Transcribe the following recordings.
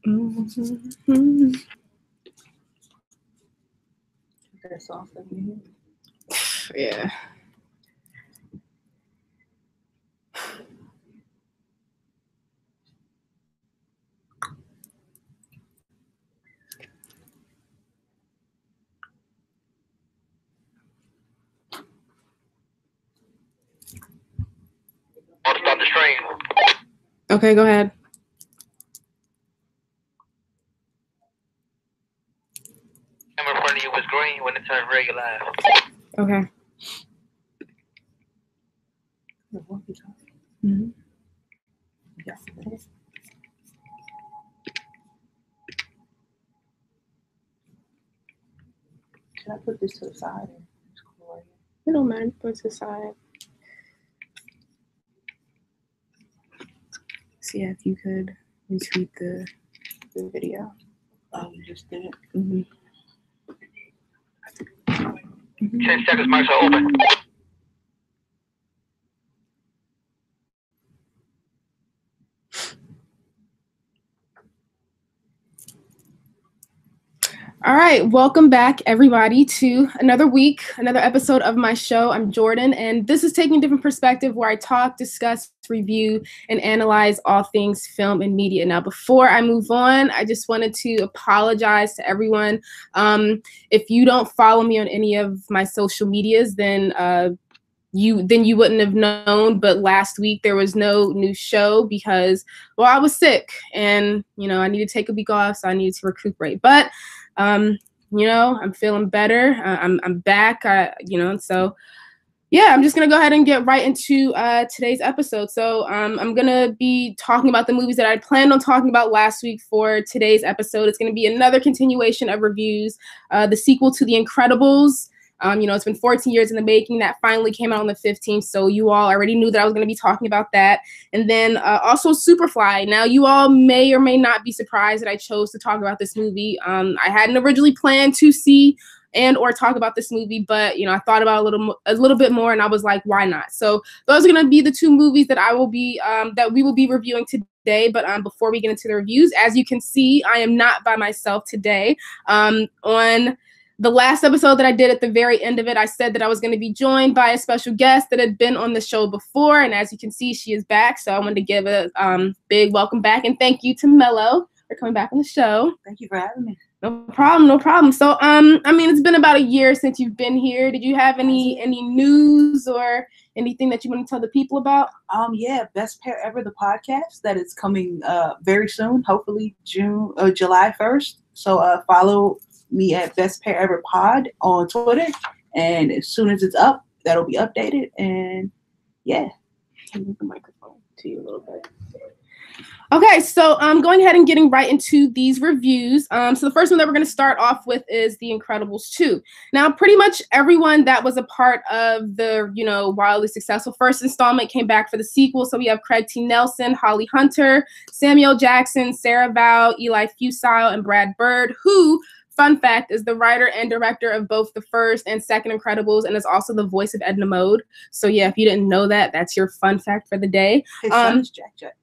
Mm-hmm. That song stuck in your head? Yeah. I'll stop the stream. Okay, go ahead. Camera in front of you was green when it turned red, you live. Okay. Mm-hmm. Yeah. Should I put this to the side? I don't mind. Put it to the side. See if you could retweet the video. Oh, you just did it? Mm-hmm. 10 seconds, mics are open. All right, welcome back everybody to another week, another episode of my show. I'm Jordan, and this is Taking a Different Perspective, where I talk, discuss, review, and analyze all things film and media. Now, before I move on, I just wanted to apologize to everyone. If you don't follow me on any of my social medias, then you wouldn't have known, but last week there was no new show because, well, I was sick and, I needed to take a week off, so I needed to recuperate. But, I'm feeling better. I'm back, so yeah, I'm just going to go ahead and get right into today's episode. So I'm going to be talking about the movies that I planned on talking about last week for today's episode. It's going to be another continuation of reviews, the sequel to The Incredibles. It's been 14 years in the making. That finally came out on the 15th, so you all already knew that I was going to be talking about that. And then also Superfly. Now, you all may or may not be surprised that I chose to talk about this movie. I hadn't originally planned to see and or talk about this movie, but I thought about a little bit more, and I was like, why not? So those are going to be the two movies that we will be reviewing today. But before we get into the reviews, as you can see, I am not by myself today. On the last episode that I did, at the very end of it, I said that I was going to be joined by a special guest that had been on the show before, and as you can see, she is back. So I wanted to give a big welcome back, and thank you to Mello for coming back on the show. Thank you for having me. No problem. So, it's been about a year since you've been here. Did you have any news or anything that you want to tell the people about? Yeah, Best Pair Ever, the podcast that is coming very soon, hopefully July 1st. So follow me at Best Pair Ever Pod on Twitter, and as soon as it's up, that'll be updated. And yeah, Can you move the microphone to you a little bit? Okay, so going ahead and getting right into these reviews. So the first one that we're going to start off with is The Incredibles 2. Now, pretty much everyone that was a part of the, wildly successful first installment came back for the sequel. So we have Craig T. Nelson, Holly Hunter, Samuel Jackson, Sarah Vowell, Eli Fusile, and Brad Bird, who, fun fact, is the writer and director of both the first and second Incredibles, and is also the voice of Edna Mode. So yeah, if you didn't know that, that's your fun fact for the day. His son is Jack Jack.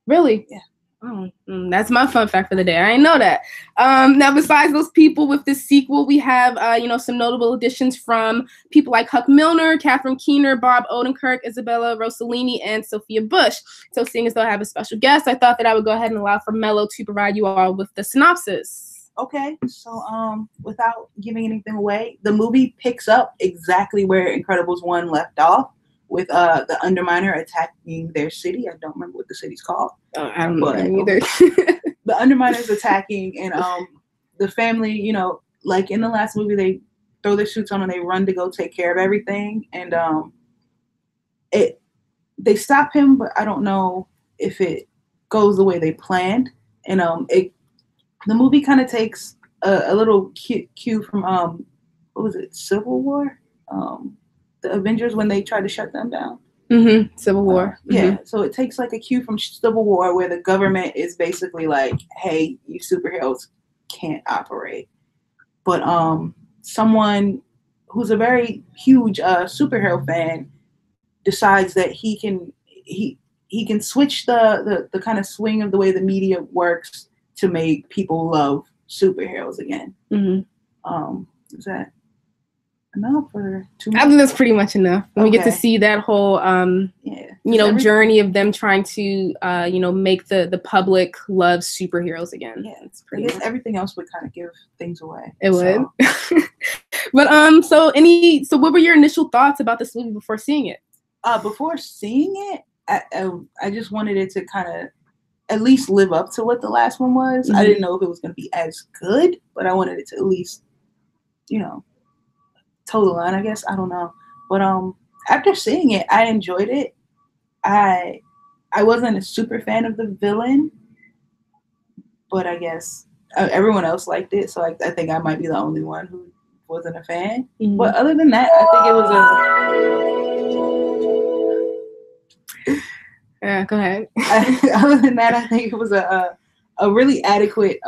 Really? Yeah. Oh, that's my fun fact for the day. I didn't know that. Now, besides those people with this sequel, we have, some notable additions from people like Huck Milner, Catherine Keener, Bob Odenkirk, Isabella Rossellini, and Sophia Bush. So seeing as though I have a special guest, I thought that I would go ahead and allow for Mello to provide you all with the synopsis. Okay, so without giving anything away, the movie picks up exactly where Incredibles 1 left off, with the Underminer attacking their city. I don't remember what the city's called. I don't know either. The Underminer's attacking, and the family, like in the last movie, they throw their suits on and they run to go take care of everything. And they stop him, but I don't know if it goes the way they planned. And the movie kind of takes a little cue from what was it, Civil War? The Avengers, when they tried to shut them down. Mm-hmm. Civil War. Yeah, so it takes like a cue from Civil War, where the government is basically like, hey, you superheroes can't operate. But someone who's a very huge superhero fan decides that he can switch the kind of swing of the way the media works to make people love superheroes again. Is that enough or too much? I think that's pretty much enough. When we get to Okay. see that whole journey of them trying to make the public love superheroes again. Yeah, it's I pretty guess much. everything else would kind of give things away. It would. But so what were your initial thoughts about this movie before seeing it? Before seeing it, I just wanted it to kind of at least live up to what the last one was. I didn't know if it was going to be as good, but I wanted it to at least, toe the line, I guess. I don't know. But after seeing it, I enjoyed it. I wasn't a super fan of the villain, but I guess everyone else liked it, so I think I might be the only one who wasn't a fan. But other than that, I think it was go ahead. Other than that, I think it was a really adequate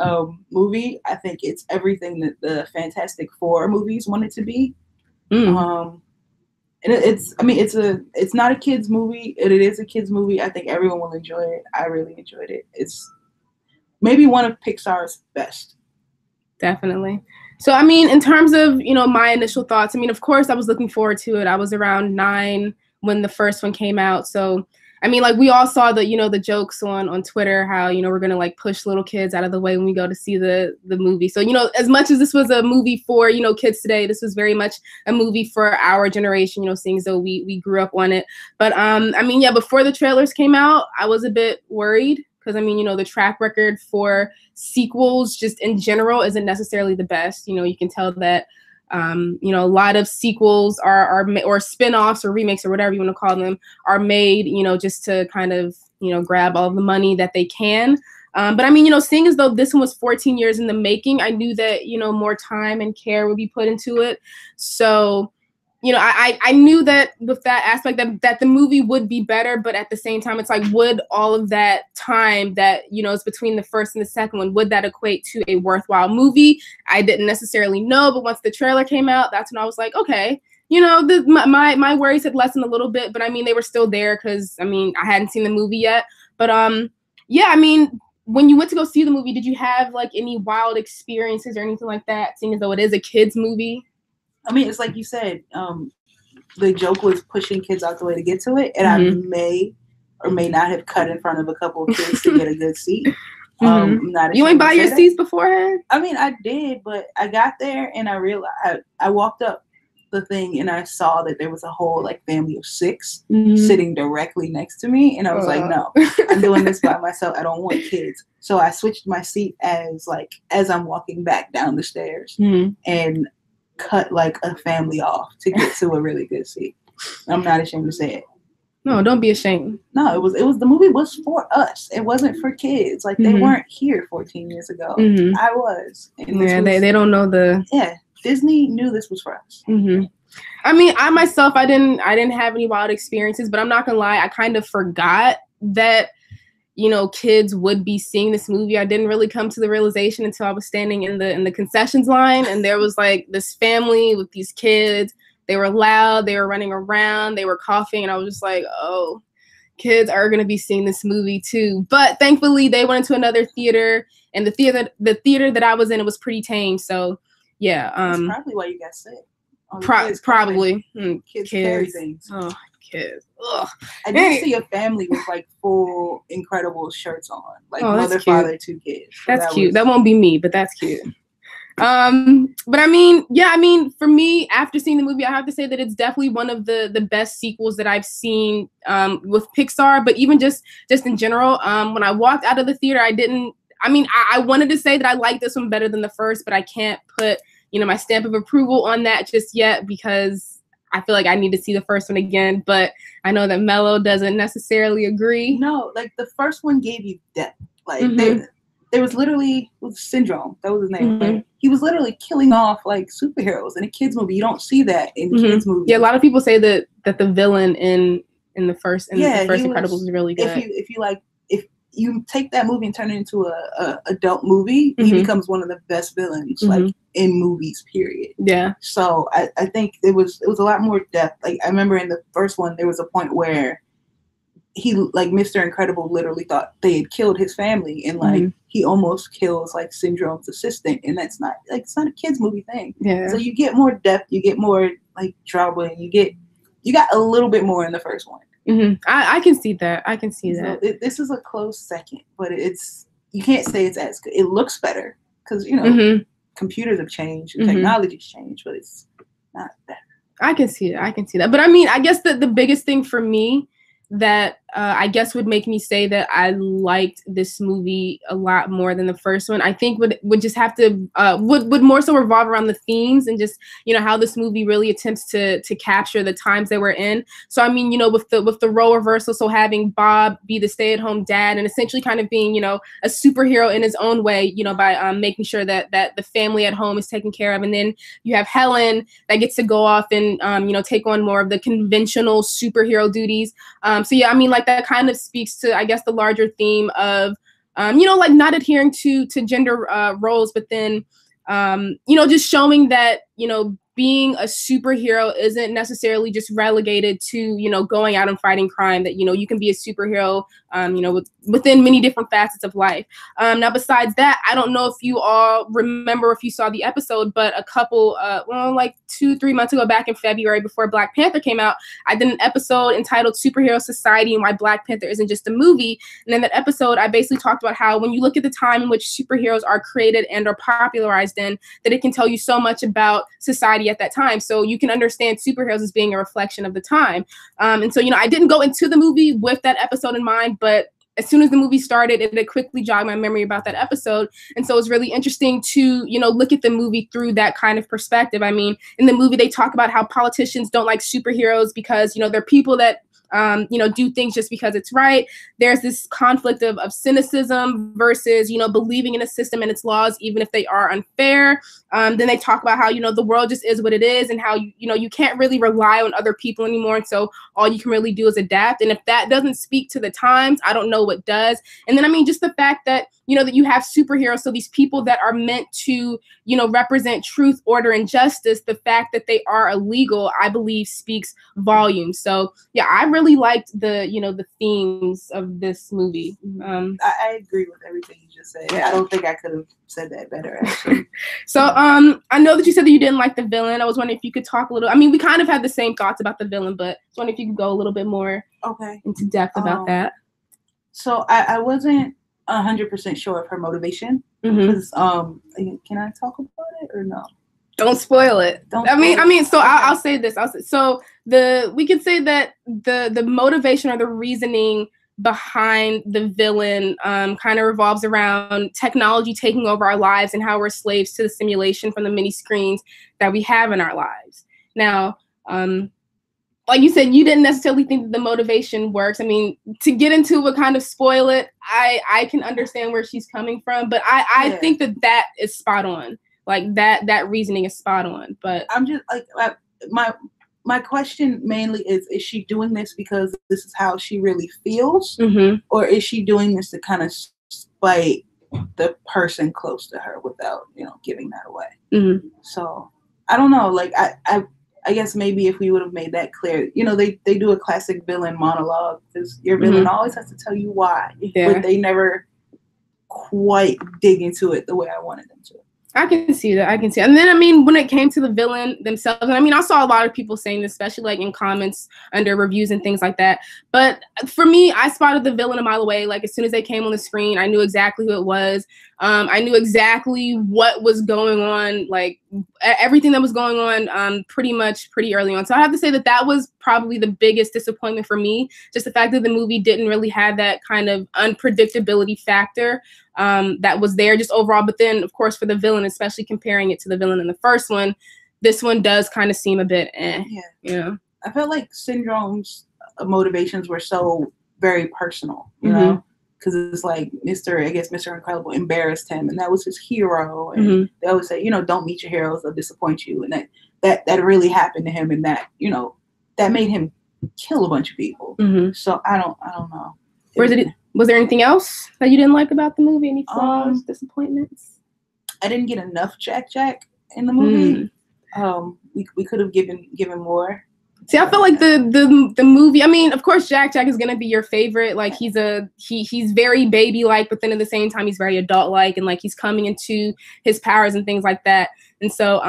movie. I think it's everything that the Fantastic Four movies wanted to be. And it's not a kids movie. It is a kids movie. I think everyone will enjoy it. I really enjoyed it. It's maybe one of Pixar's best. Definitely. So, in terms of, my initial thoughts, of course I was looking forward to it. I was around 9 when the first one came out. So, we all saw the jokes on Twitter, how, we're going to push little kids out of the way when we go to see the movie. So, as much as this was a movie for, kids today, this was very much a movie for our generation, seeing as though we grew up on it. But, before the trailers came out, I was a bit worried because, the track record for sequels just in general isn't necessarily the best. You can tell that a lot of sequels or spin-offs or remakes or whatever you want to call them are made, just to kind of, grab all of the money that they can. But seeing as though this one was 14 years in the making, I knew that, more time and care would be put into it. So, I knew that with that aspect that the movie would be better, but at the same time, it's would all of that time that, is between the first and the second one, would that equate to a worthwhile movie? I didn't necessarily know, but once the trailer came out, that's when I was like, okay, my worries had lessened a little bit, but they were still there because, I hadn't seen the movie yet. But when you went to go see the movie, did you have any wild experiences or anything like that, seeing as though it is a kids movie? It's like you said, the joke was pushing kids out the way to get to it, and I may or may not have cut in front of a couple of kids to get a good seat. I'm not you ain't buy your seats beforehand? I did, but I got there and I realized I walked up the thing and I saw that there was a whole family of 6 sitting directly next to me, and I was like, no, I'm doing this by myself. I don't want kids. So I switched my seat as I'm walking back down the stairs and cut a family off to get to a really good seat. I'm not ashamed to say it. No, don't be ashamed. No, it was the movie was for us. It wasn't for kids. They weren't here 14 years ago. I was. And they don't know Disney knew this was for us. I myself, I didn't have any wild experiences, but I'm not gonna lie, I kind of forgot that kids would be seeing this movie. I didn't really come to the realization until I was standing in the concessions line, and there was this family with these kids. They were loud, they were running around, they were coughing, and I was just like, oh, kids are gonna be seeing this movie too. But thankfully, they went into another theater, and the theater that I was in, it was pretty tame. So yeah, that's probably why you got sick. Probably kids carry things. Oh, kids. Ugh. I did see a family with full Incredible shirts on, mother, father, 2 kids. So that's cute. That won't be me, but that's cute. But for me, after seeing the movie, I have to say that it's definitely one of the best sequels that I've seen with Pixar. But even just in general, when I walked out of the theater, I wanted to say that I like this one better than the first, but I can't put my stamp of approval on that just yet because I feel like I need to see the first one again. But I know that Mello doesn't necessarily agree. No, the first one gave you depth. There was literally Syndrome. That was his name. He was literally killing off superheroes in a kids movie. You don't see that in kids movies. Yeah, a lot of people say that the villain in the first Incredibles is really good. If you take that movie and turn it into a adult movie, he becomes one of the best villains in movies, period. Yeah. So I think it was a lot more depth. I remember in the first one there was a point where he like Mr. Incredible literally thought they had killed his family, and like he almost kills like Syndrome's assistant, and that's not like it's not a kids movie thing. Yeah. So you get more depth, you get more like drama, and you got a little bit more in the first one. I can see that. I can see that. This is a close second, but you can't say it's as good. It looks better because you know computers have changed, and technology's changed, but it's not better. I can see it. I can see that. But I mean, I guess the biggest thing for me that I guess would make me say that I liked this movie a lot more than the first one, I think would just have to would more so revolve around the themes and just, you know, how this movie really attempts to capture the times that we're in. So I mean, you know, with the role reversal, so having Bob be the stay-at-home dad and essentially kind of being, you know, a superhero in his own way, you know, by making sure that the family at home is taken care of, and then you have Helen that gets to go off and you know, take on more of the conventional superhero duties. So yeah, I mean, like that kind of speaks to, I guess, the larger theme of, you know, like not adhering to gender roles, but then, you know, just showing that, you know, being a superhero isn't necessarily just relegated to, you know, going out and fighting crime, that, you know, you can be a superhero, you know, within many different facets of life. Now, besides that, I don't know if you all remember, if you saw the episode, but a couple, well, like 2-3 months ago, back in February, before Black Panther came out, I did an episode entitled Superhero Society and Why Black Panther Isn't Just a Movie. And in that episode, I basically talked about how when you look at the time in which superheroes are created and are popularized in, that it can tell you so much about society at that time. So you can understand superheroes as being a reflection of the time. And so, you know, I didn't go into the movie with that episode in mind, but as soon as the movie started, it quickly jogged my memory about that episode. And so it's really interesting to, you know, look at the movie through that kind of perspective. I mean, in the movie, they talk about how politicians don't like superheroes because, you know, they're people that you know, do things just because it's right. There's this conflict of cynicism versus, you know, believing in a system and its laws, even if they are unfair. Then they talk about how, you know, the world just is what it is, and how, you know, you can't really rely on other people anymore. And so all you can really do is adapt. And if that doesn't speak to the times, I don't know what does. And then, I mean, just the fact that, you know, that you have superheroes, so these people that are meant to, you know, represent truth, order, and justice, the fact that they are illegal, I believe speaks volumes. So yeah, I really liked the, you know, the themes of this movie. I agree with everything you just said. Yeah. I don't think I could have said that better, actually. So I know that you said that you didn't like the villain. I was wondering if you could talk a little. I mean, we kind of had the same thoughts about the villain, but I was wondering if you could go a little bit more into depth about that. So I wasn't 100% sure of her motivation. Because can I talk about it or no? Don't spoil it. I mean, so okay. I'll say this. So we could say that the motivation or the reasoning behind the villain kind of revolves around technology taking over our lives and how we're slaves to the simulation from the many screens that we have in our lives. Now, like you said, you didn't necessarily think that the motivation works. I mean, to get into what kind of spoil it, I can understand where she's coming from, but I think that is spot on. Like that reasoning is spot on. But I'm just like my question mainly is she doing this because this is how she really feels, or is she doing this to kind of spite the person close to her without, you know, giving that away? So I don't know. Like I guess maybe if we would have made that clear, you know, they do a classic villain monologue because your villain always has to tell you why, but they never quite dig into it the way I wanted them to. I can see that. I can see. And then, I mean, when it came to the villain themselves, and I mean, I saw a lot of people saying this, especially like in comments under reviews and things like that. But for me, I spotted the villain a mile away. Like as soon as they came on the screen, I knew exactly who it was. I knew exactly what was going on, like everything that was going on pretty early on. So I have to say that was probably the biggest disappointment for me. Just the fact that the movie didn't really have that kind of unpredictability factor that was there just overall. But then, of course, for the villain, especially comparing it to the villain in the first one, this one does kind of seem a bit you know. I felt like Syndrome's motivations were so very personal, you know? Because it's like Mr. Incredible embarrassed him, and that was his hero. And they always say, you know, don't meet your heroes; they'll disappoint you. And that really happened to him, and that, you know, that made him kill a bunch of people. So I don't know. Was there anything else that you didn't like about the movie? Any flaws, disappointments? I didn't get enough Jack in the movie. We could have given more. See, I feel like the movie. I mean, of course, Jack is gonna be your favorite. Like he's very baby like, but then at the same time he's very adult like, and like he's coming into his powers and things like that. And so,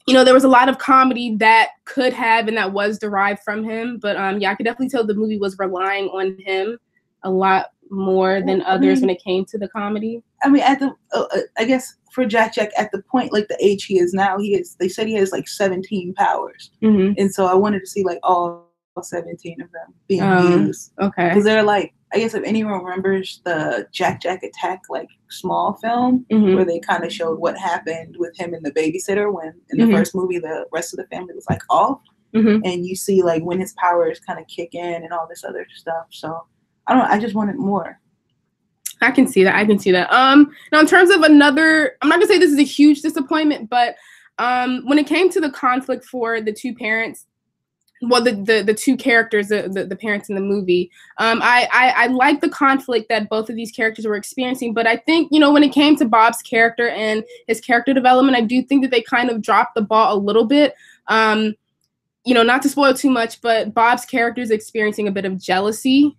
there was a lot of comedy that could have and that was derived from him. But yeah, I could definitely tell the movie was relying on him a lot more than others when it came to the comedy. I mean, I guess for Jack at the point, like the age he is now, they said he has like 17 powers. And so I wanted to see like all 17 of them being used. Okay. Because they're like, I guess if anyone remembers the Jack Attack like small film where they kind of showed what happened with him and the babysitter when in the first movie the rest of the family was like off. And you see like when his powers kind of kick in and all this other stuff. So I don't know, I just wanted more. I can see that. Now in terms of another, I'm not gonna say this is a huge disappointment, but when it came to the conflict for the two parents, well, the two characters, the parents in the movie, I like the conflict that both of these characters were experiencing. But I think, when it came to Bob's character and his character development, I do think that they kind of dropped the ball a little bit. Not to spoil too much, but Bob's character is experiencing a bit of jealousy,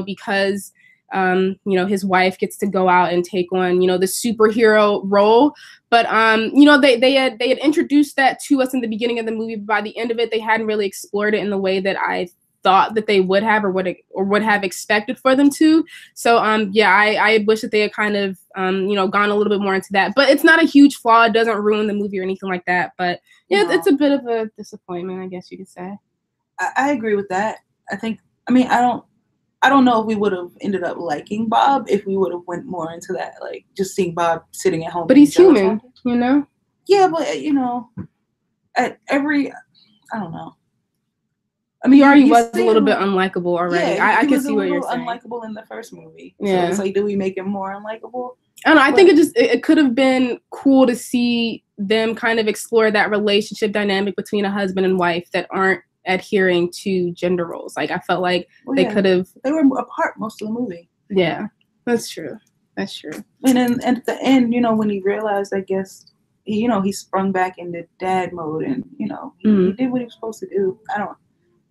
because his wife gets to go out and take on, the superhero role. But they had introduced that to us in the beginning of the movie, but by the end of it, they hadn't really explored it in the way that I thought that they would have or would have expected for them to. So I wish that they had kind of gone a little bit more into that. But it's not a huge flaw. It doesn't ruin the movie or anything like that. But yeah, it's a bit of a disappointment, I guess you could say. I agree with that. I don't know if we would have ended up liking Bob if we would have went more into that, like just seeing Bob sitting at home. But he's human, Yeah, but I don't know. I mean, he already was a little bit unlikable already. Yeah, I can see what you're saying. Unlikable in the first movie. Yeah. So it's like, do we make him more unlikable? I don't know. I think it could have been cool to see them kind of explore that relationship dynamic between a husband and wife that aren't adhering to gender roles. Like I felt like they could have. They were apart most of the movie. Yeah, that's true. And then at the end, when he realized, I guess, he sprung back into dad mode, and he did what he was supposed to do.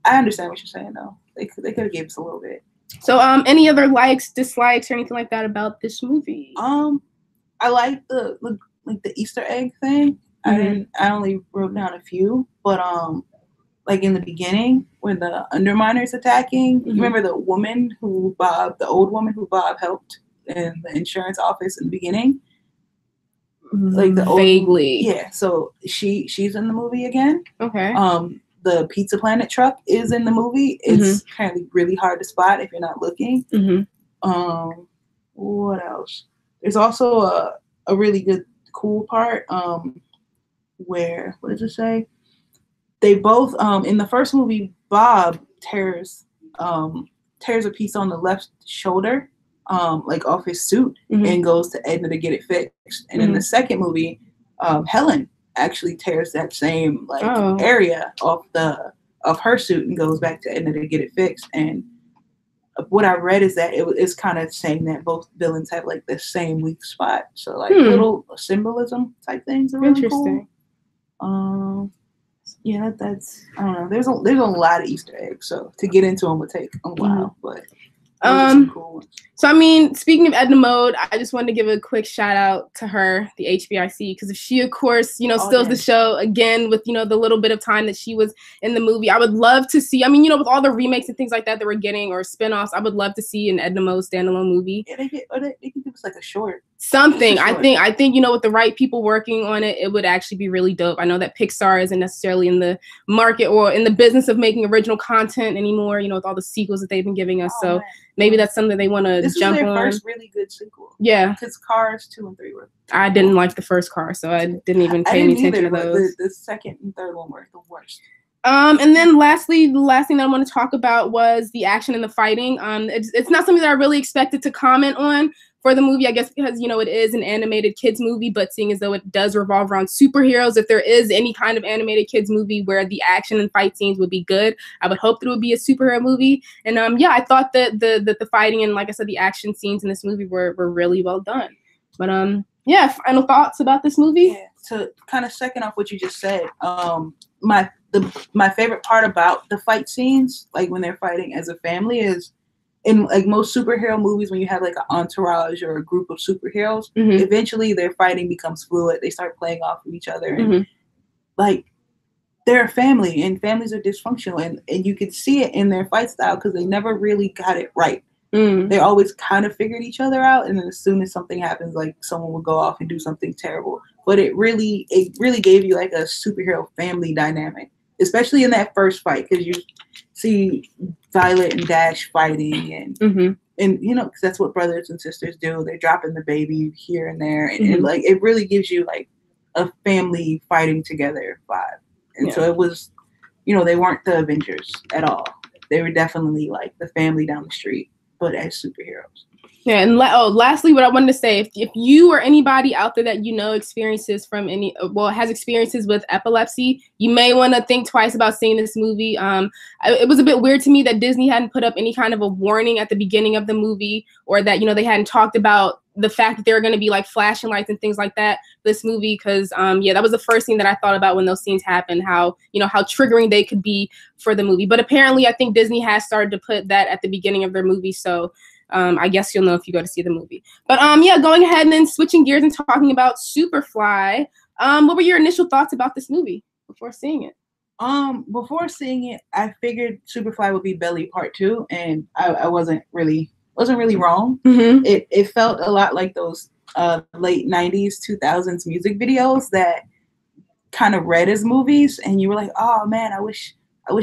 I understand what you're saying though. They could have gave us a little bit. So any other likes, dislikes, or anything like that about this movie? I like the Easter egg thing. I only wrote down a few, but like in the beginning when the Underminer's attacking, you remember the old woman who Bob helped in the insurance office in the beginning? Like the vaguely. Yeah, so she's in the movie again. Okay. The Pizza Planet truck is in the movie. It's apparently really hard to spot if you're not looking. What else? There's also a really cool part where, what does it say? They both in the first movie, Bob tears a piece on the left shoulder, like off his suit, and goes to Edna to get it fixed. And in the second movie, Helen actually tears that same area off her suit and goes back to Edna to get it fixed. And what I read is that it's kind of saying that both villains have like the same weak spot. So like little symbolism type things are really interesting. Cool. Yeah, that's, I don't know. There's a lot of Easter eggs, so to get into them would take a while, but those are some cool ones. So I mean, speaking of Edna Mode, I just wanted to give a quick shout out to her, the HBIC, because if she, of course, steals the show again with, the little bit of time that she was in the movie, I would love to see, with all the remakes and things like that we're getting, or spinoffs, I would love to see an Edna Mode standalone movie. Yeah, they can give us like a short. Something. I think, with the right people working on it, it would actually be really dope. I know that Pixar isn't necessarily in the market or in the business of making original content anymore, with all the sequels that they've been giving us. So maybe that's something they want to jump on. This is their first really good sequel. Yeah. Because Cars 2 and 3 were. I didn't like the first Car, so I didn't even pay any attention to those. The second and third one were the worst. And then lastly, the last thing that I want to talk about was the action and the fighting. It's not something that I really expected to comment on for the movie, I guess, because, it is an animated kids movie, but seeing as though it does revolve around superheroes, if there is any kind of animated kids movie where the action and fight scenes would be good, I would hope that it would be a superhero movie. And I thought that the fighting and, like I said, the action scenes in this movie were really well done. But final thoughts about this movie? Yeah, to kind of second off what you just said, my my favorite part about the fight scenes, like when they're fighting as a family, is in like most superhero movies, when you have like an entourage or a group of superheroes, eventually their fighting becomes fluid. They start playing off of each other, and like they're a family, and families are dysfunctional, and you could see it in their fight style because they never really got it right. They always kind of figured each other out, and then as soon as something happens, like someone will go off and do something terrible. But it really gave you like a superhero family dynamic, especially in that first fight, because you see Violet and Dash fighting, and you know, because that's what brothers and sisters do. They're dropping the baby here and there, and like it really gives you like a family fighting together vibe. And so it was, you know, they weren't the Avengers at all. They were definitely like the family down the street, but as superheroes. Yeah, and lastly, what I wanted to say, if you or anybody out there that you know experiences from has experiences with epilepsy, you may want to think twice about seeing this movie. It was a bit weird to me that Disney hadn't put up any kind of a warning at the beginning of the movie, or that, you know, they hadn't talked about the fact that there were going to be like flashing lights and things like that this movie, because that was the first thing that I thought about when those scenes happened, how, you know, how triggering they could be for the movie. But apparently I think Disney has started to put that at the beginning of their movie, so I guess you'll know if you go to see the movie. But going ahead and then switching gears and talking about Superfly, what were your initial thoughts about this movie before seeing it? Before seeing it, I figured Superfly would be Belly Part 2, and I wasn't really wrong. It felt a lot like those late 90s, 2000s music videos that kind of read as movies, and you were like, oh man, I wish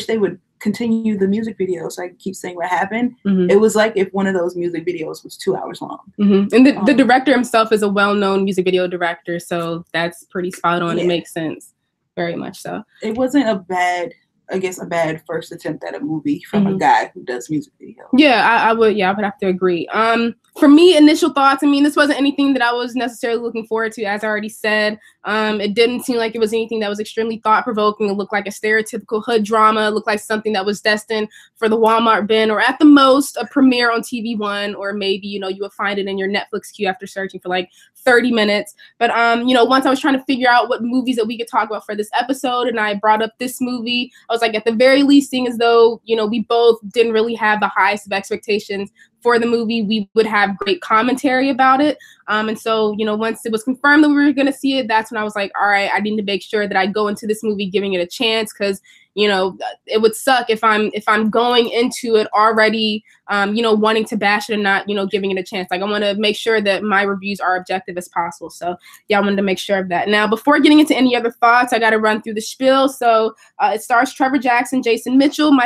they would continue the music video so I can keep saying what happened. It was like if one of those music videos was 2 hours long. And the director himself is a well-known music video director, so that's pretty spot on. It makes sense, very much so. It wasn't a bad first attempt at a movie from a guy who does music videos. I would have to agree. For me, initial thoughts, I mean, this wasn't anything that I was necessarily looking forward to, as I already said. It didn't seem like it was anything that was extremely thought-provoking. It looked like a stereotypical hood drama. It looked like something that was destined for the Walmart bin, or at the most a premiere on TV One, or maybe, you know, you would find it in your Netflix queue after searching for like 30 minutes. But once I was trying to figure out what movies that we could talk about for this episode, and I brought up this movie, I was like, at the very least, seeing as though, you know, we both didn't really have the highest of expectations for the movie, we would have great commentary about it. And so, you know, once it was confirmed that we were going to see it, that's when I was like, all right, I need to make sure that I go into this movie giving it a chance, because, you know, it would suck if I'm going into it already, wanting to bash it and not, you know, giving it a chance. Like, I want to make sure that my reviews are objective as possible. So I wanted to make sure of that. Now, before getting into any other thoughts, I got to run through the spiel. So it stars Trevor Jackson, Jason Mitchell,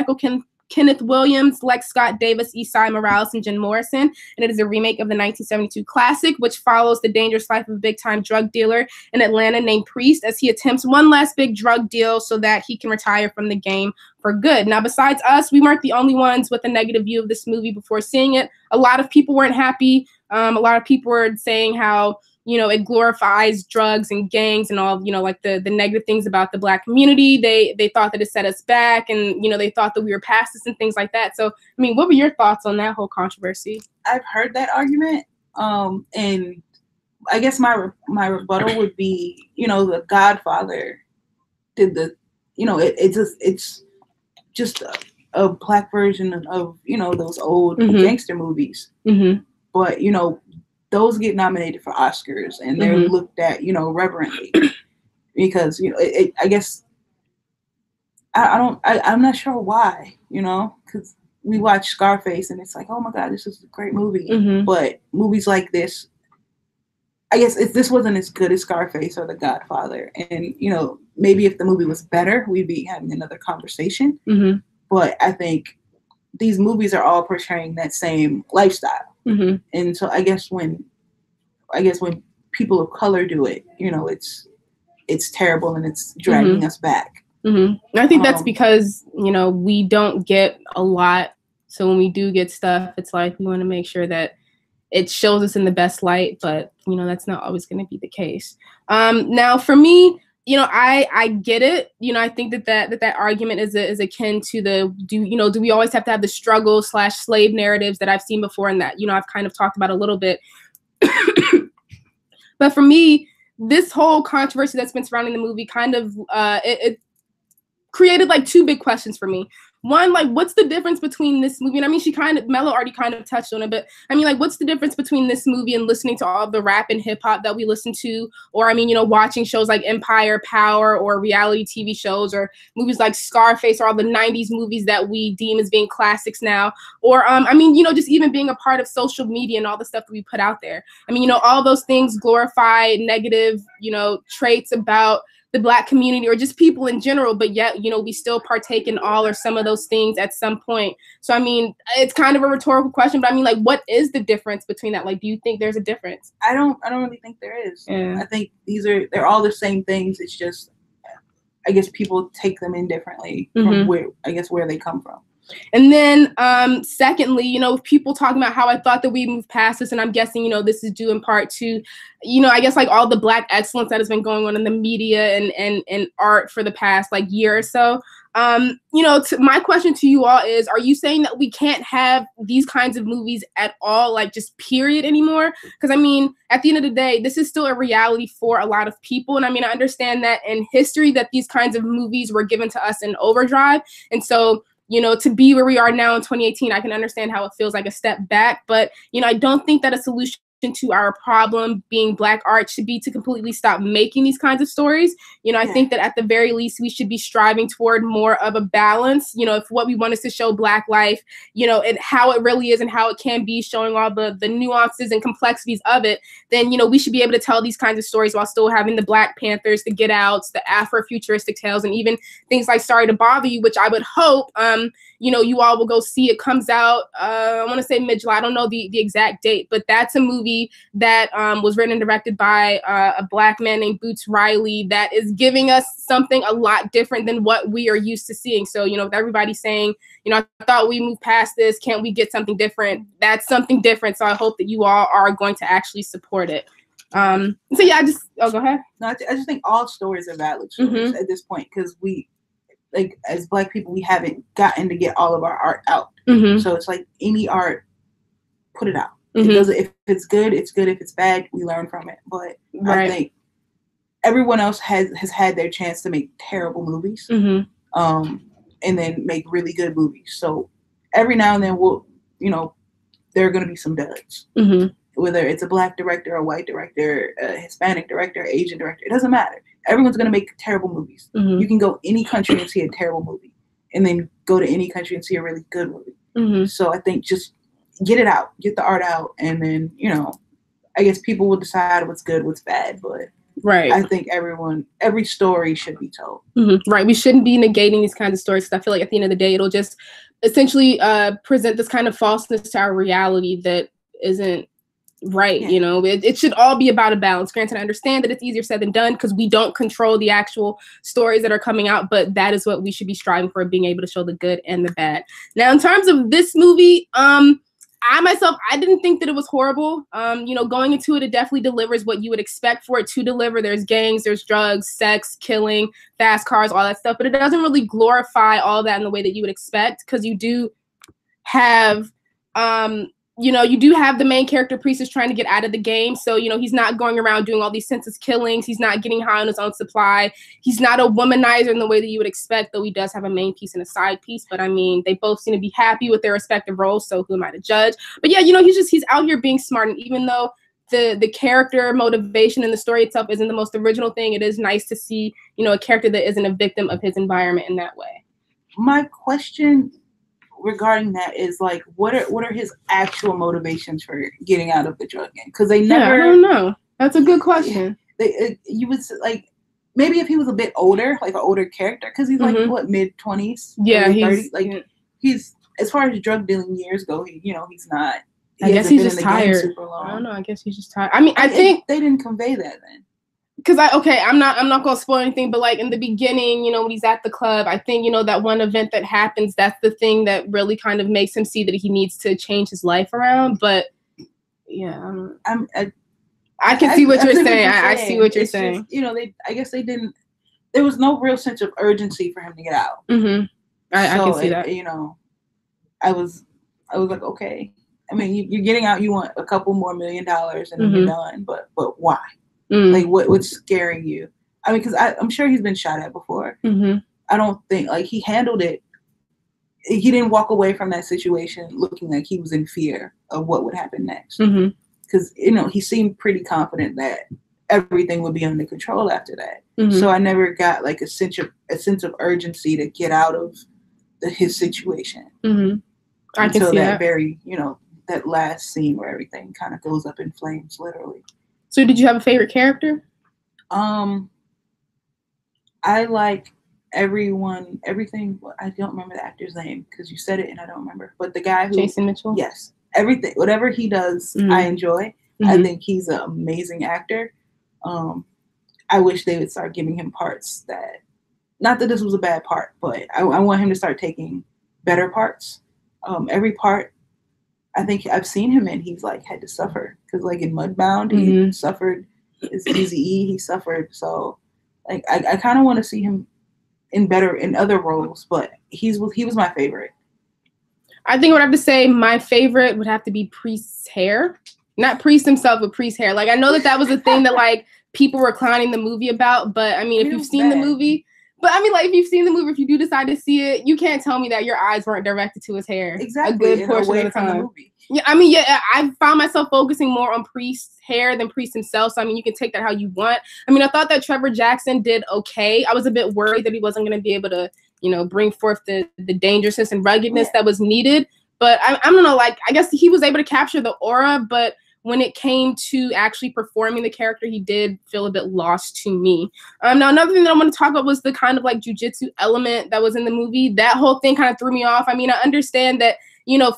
Kenneth Williams, Lex Scott Davis, Esai Morales, and Jen Morrison. And it is a remake of the 1972 classic, which follows the dangerous life of a big-time drug dealer in Atlanta named Priest, as he attempts one last big drug deal so that he can retire from the game for good. Now, besides us, we weren't the only ones with a negative view of this movie before seeing it. A lot of people weren't happy. A lot of people were saying how, you know, it glorifies drugs and gangs and all, you know, like the negative things about the Black community. They thought that it set us back, and, you know, they thought that we were past this and things like that. So, I mean, what were your thoughts on that whole controversy? I've heard that argument, and I guess my rebuttal would be, you know, The Godfather did the, you know, it's just a Black version of, you know, those old gangster movies. But, you know, those get nominated for Oscars, and they're looked at, you know, reverently, because, you know, I guess I'm not sure why, you know, because we watch Scarface and it's like, oh my God, this is a great movie. But movies like this, I guess if this wasn't as good as Scarface or The Godfather, and, you know, maybe if the movie was better, we'd be having another conversation. But I think these movies are all portraying that same lifestyle. And so I guess when people of color do it, you know, it's terrible, and it's dragging us back. I think that's because, you know, we don't get a lot. So when we do get stuff, it's like we want to make sure that it shows us in the best light, but, you know, that's not always going to be the case. Now, for me, you know, I get it. You know, I think that argument is akin to do we always have to have the struggle / slave narratives that I've seen before, and that, you know, I've kind of talked about a little bit. But for me, this whole controversy that's been surrounding the movie kind of it created like two big questions for me. One, like, what's the difference between this movie? And I mean, Mello already kind of touched on it, but I mean, like, what's the difference between this movie and listening to all the rap and hip hop that we listen to? Or, I mean, you know, watching shows like Empire, Power, or reality TV shows, or movies like Scarface, or all the 90s movies that we deem as being classics now. Or, I mean, you know, just even being a part of social media and all the stuff that we put out there. I mean, you know, all those things glorify negative, you know, traits about the Black community or just people in general, but yet, you know, we still partake in all or some of those things at some point. So, I mean, it's kind of a rhetorical question, but I mean, like, what is the difference between that? Like, do you think there's a difference? I don't really think there is. Yeah. I think they're all the same things. It's just, I guess people take them in differently from where they come from. And then, secondly, you know, people talking about how I thought that we moved past this, and I'm guessing, you know, this is due in part to, you know, I guess like all the Black excellence that has been going on in the media and art for the past like year or so. You know, my question to you all is, are you saying that we can't have these kinds of movies at all, like just period anymore? Because I mean, at the end of the day, this is still a reality for a lot of people. And I mean, I understand that in history that these kinds of movies were given to us in overdrive. And so, you know, to be where we are now in 2018, I can understand how it feels like a step back. But, you know, I don't think that a solution to our problem being Black art should be to completely stop making these kinds of stories. You know, I think that at the very least, we should be striving toward more of a balance. You know, if what we want is to show Black life, you know, and how it really is and how it can be, showing all the nuances and complexities of it, then, you know, we should be able to tell these kinds of stories while still having the Black Panthers, the Get Outs, the Afro-futuristic tales, and even things like Sorry to Bother You, which I would hope, you know, you all will go see. It comes out, I want to say mid-July. I don't know the exact date, but that's a movie that was written and directed by a Black man named Boots Riley that is giving us something a lot different than what we are used to seeing. So, you know, with everybody saying, you know, I thought we moved past this, can't we get something different? That's something different. So I hope that you all are going to actually support it. So yeah, go ahead. No, I just think all stories are valid stories at this point, because we, like, as Black people, we haven't gotten to get all of our art out. So it's like any art, put it out. It doesn't, if it's good, it's good. If it's bad, we learn from it. But I think everyone else has had their chance to make terrible movies, and then make really good movies. So every now and then we'll, you know, there are going to be some duds. Whether it's a Black director, a white director, a Hispanic director, Asian director, it doesn't matter. Everyone's going to make terrible movies. You can go any country and see a terrible movie, and then go to any country and see a really good movie. So I think just get it out, get the art out, and then, you know, I guess people will decide what's good, what's bad. But I think every story should be told. Right. We shouldn't be negating these kinds of stories, because I feel like at the end of the day, it'll just essentially present this kind of falseness to our reality that isn't right. You know, it should all be about a balance. Granted, I understand that it's easier said than done because we don't control the actual stories that are coming out, but that is what we should be striving for, being able to show the good and the bad. Now, in terms of this movie, I didn't think that it was horrible. You know, going into it, it definitely delivers what you would expect for it to deliver. There's gangs, there's drugs, sex, killing, fast cars, all that stuff, but it doesn't really glorify all that in the way that you would expect, because you do have, you know, you do have the main character, Priest, is trying to get out of the game. So, you know, he's not going around doing all these senseless killings. He's not getting high on his own supply. He's not a womanizer in the way that you would expect, though he does have a main piece and a side piece. But I mean, they both seem to be happy with their respective roles. So who am I to judge? But yeah, you know, he's out here being smart. And even though the character motivation in the story itself isn't the most original thing, it is nice to see, you know, a character that isn't a victim of his environment in that way. My question regarding that is, like, what are his actual motivations for getting out of the drug game? Because they never. I don't know. That's a good question. You would, like, maybe if he was a bit older, like an older character, because he's like what, mid-20s? Yeah, he's 30s. Like, he's, as far as drug dealing years go, he's not. I guess he's just tired. Super long. I don't know. I guess he's just tired. I mean, I think they didn't convey that then. Because I'm not gonna spoil anything, but like in the beginning, you know, when he's at the club, I think, you know, that one event that happens, that's the thing that really kind of makes him see that he needs to change his life around. But yeah, I can see what you're saying. I see what you're saying. Just, you know, I guess they didn't. There was no real sense of urgency for him to get out. I can see that. You know, I was like, okay. I mean, you're getting out. You want a couple more $1 million, and then you're done. But why? Like, what's scaring you? I mean, because I'm sure he's been shot at before. I don't think like he handled it. He didn't walk away from that situation looking like he was in fear of what would happen next. Because he seemed pretty confident that everything would be under control after that. So I never got like a sense of urgency to get out of his situation until that very that last scene where everything kind of goes up in flames, literally. So did you have a favorite character? I like everything. I don't remember the actor's name because you said it and I don't remember. But the guy who Jason Mitchell. Yes, everything, whatever he does, I enjoy. I think he's an amazing actor. I wish they would start giving him parts that, not that this was a bad part, but I want him to start taking better parts. Every part I think I've seen him in, he's like had to suffer because like in Mudbound, he suffered. It's Eazy-E, he suffered. So like I kind of want to see him in other roles, but he was my favorite. I think I would have to say my favorite would have to be Priest's hair. Not Priest himself, but Priest's hair. Like I know that was a thing that like people were clowning the movie about, but I mean, if you've seen the movie, if you've seen the movie, if you do decide to see it, you can't tell me that your eyes weren't directed to his hair. Exactly. A good portion of the time. The movie. Yeah, I found myself focusing more on Priest's hair than Priest himself. So, I mean, you can take that how you want. I mean, I thought that Trevor Jackson did okay. I was a bit worried that he wasn't going to be able to, bring forth the dangerousness and ruggedness that was needed. But I don't know, like, I guess he was able to capture the aura, but when it came to actually performing the character, he did feel a bit lost to me. Now, another thing that I want to talk about was the kind of like jujitsu element that was in the movie. That whole thing kind of threw me off. I mean, I understand that,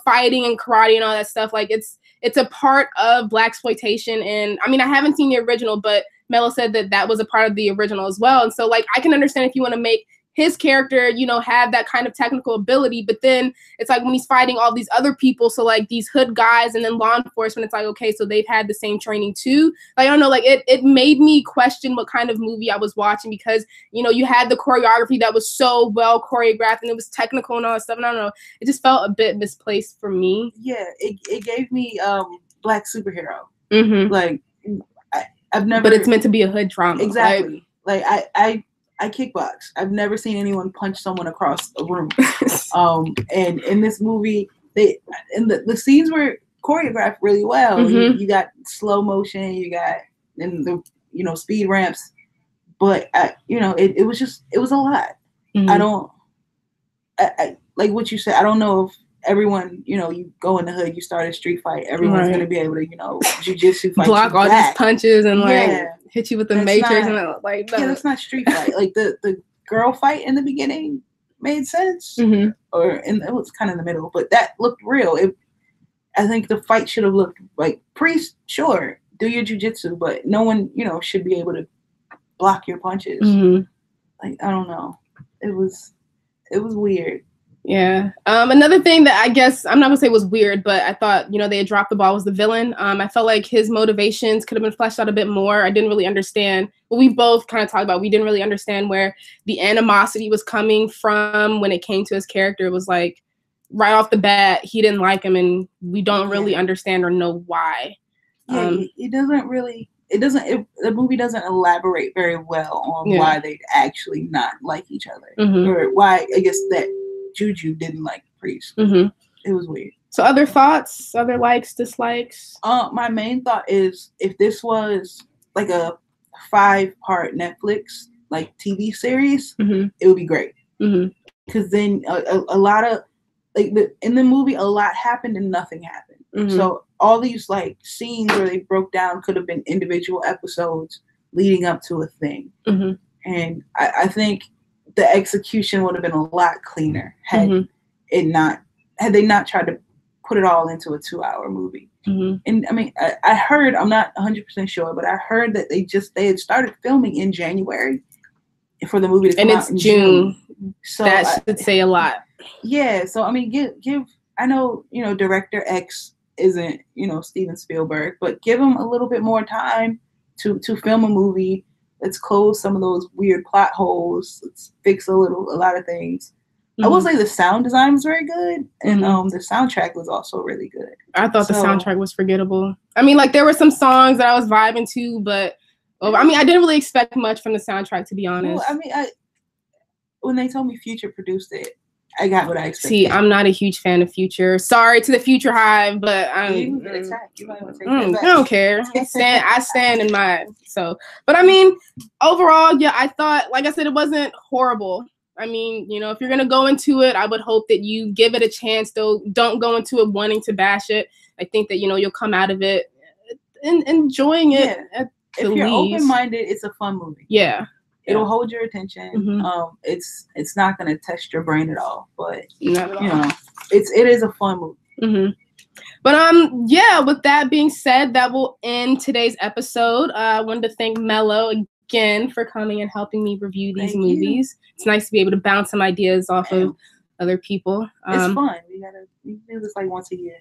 fighting and karate and all that stuff, like it's a part of blaxploitation. And I mean, I haven't seen the original, but Mello said that was a part of the original as well. And so like, I can understand if you want to make his character, have that kind of technical ability, but then it's like when he's fighting all these other people, so like these hood guys and then law enforcement, it's like, okay, so they've had the same training too. Like, I don't know, like it made me question what kind of movie I was watching because, you had the choreography that was so well choreographed and it was technical and all that stuff. And I don't know, it just felt a bit misplaced for me. Yeah, it gave me Black Superhero. Like, I've never. But it's meant to be a hood drama. Exactly. Like I kickbox. I've never seen anyone punch someone across a room. And in this movie, the scenes were choreographed really well. You got slow motion, you got the speed ramps, but it was a lot. I like what you said. I don't know if everyone, you go in the hood, you start a street fight, everyone's gonna be able to, jujitsu fight, block all these punches and hit you with the matrix that's not street fight. Like the girl fight in the beginning made sense, it was kind of in the middle, but that looked real. I think the fight should have looked like Priest. Sure, do your jujitsu, but no one should be able to block your punches. Like I don't know, it was weird. Yeah. Another thing that I guess I'm not gonna say was weird, but I thought, they had dropped the ball was the villain. I felt like his motivations could have been fleshed out a bit more. I didn't really understand. Well, we both kind of talked about, we didn't really understand where the animosity was coming from when it came to his character. It was like right off the bat, he didn't like him and we don't really understand or know why. Yeah, the movie doesn't elaborate very well on why they actually not like each other or why, I guess, that Juju didn't like Priest. It was weird. So other thoughts, other likes, dislikes? My main thought is if this was like a 5-part Netflix like TV series, it would be great. Because then a lot of in the movie, a lot happened and nothing happened. So all these like scenes where they broke down could have been individual episodes leading up to a thing. And I think the execution would have been a lot cleaner had they not tried to put it all into a 2-hour movie. And I mean, I heard, I'm not 100% sure, but I heard that they had started filming in January for the movie to come out in June. So that should say a lot. Yeah. So I mean, give I know, Director X isn't, Steven Spielberg, but give him a little bit more time to film a movie. Let's close some of those weird plot holes. Let's fix a lot of things. I will say the sound design was very good, and the soundtrack was also really good. I thought the soundtrack was forgettable. I mean, like there were some songs that I was vibing to, but I mean, I didn't really expect much from the soundtrack, to be honest. Well, I mean, when they told me Future produced it, I got what I expected. See, I'm not a huge fan of Future. Sorry to the Future Hive, but You might want to take that I back. don't care. I stand in mine. So, but I mean, overall, yeah, I thought, like I said, it wasn't horrible. I mean, you know, if you're gonna go into it, I would hope that you give it a chance. Though, don't go into it wanting to bash it. I think that, you know, you'll come out of it enjoying it. Yeah. If you're open-minded, it's a fun movie. Yeah. It'll hold your attention. Mm-hmm. It's not gonna test your brain at all, but not at all. You know, it is a fun movie. Mm-hmm. But yeah. With that being said, that will end today's episode. I wanted to thank Mello again for coming and helping me review these movies. It's nice to be able to bounce some ideas off of other people. It's fun. We do this like once a year.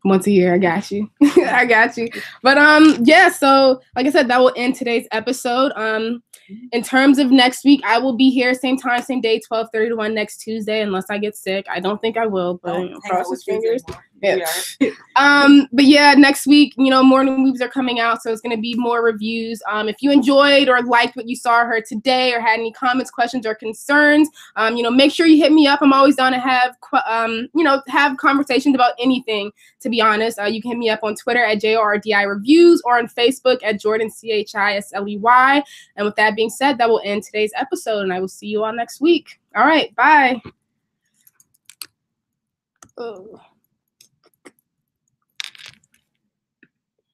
Once a year, I got you. I got you. But yeah, so like I said, that will end today's episode. In terms of next week, I will be here same time, same day, 12:30 to 1 next Tuesday, unless I get sick. I don't think I will, but cross his fingers. Yeah. But yeah, next week, you know, more new movies are coming out, so it's gonna be more reviews. If you enjoyed or liked what you saw or heard today, or had any comments, questions, or concerns, you know, make sure you hit me up. I'm always down to have you know, have conversations about anything. To be honest, you can hit me up on Twitter at JORDI Reviews or on Facebook at Jordan CHISLEY. And with that being said, that will end today's episode, and I will see you all next week. All right, bye.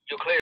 You're clear.